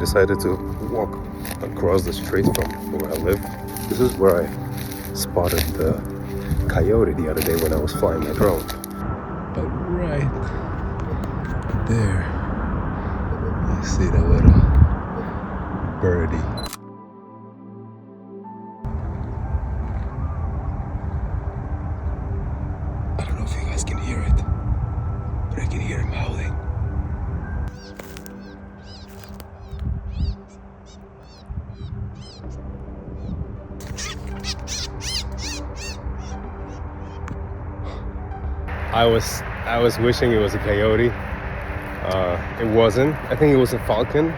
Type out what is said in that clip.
decided to walk across the street from where I live. This is where I spotted the coyote the other day when I was flying my drone. But right there, you see the little birdie. I don't know if you guys can hear it, but I can hear him howling. I was wishing it was a coyote. It wasn't. I think it was a falcon.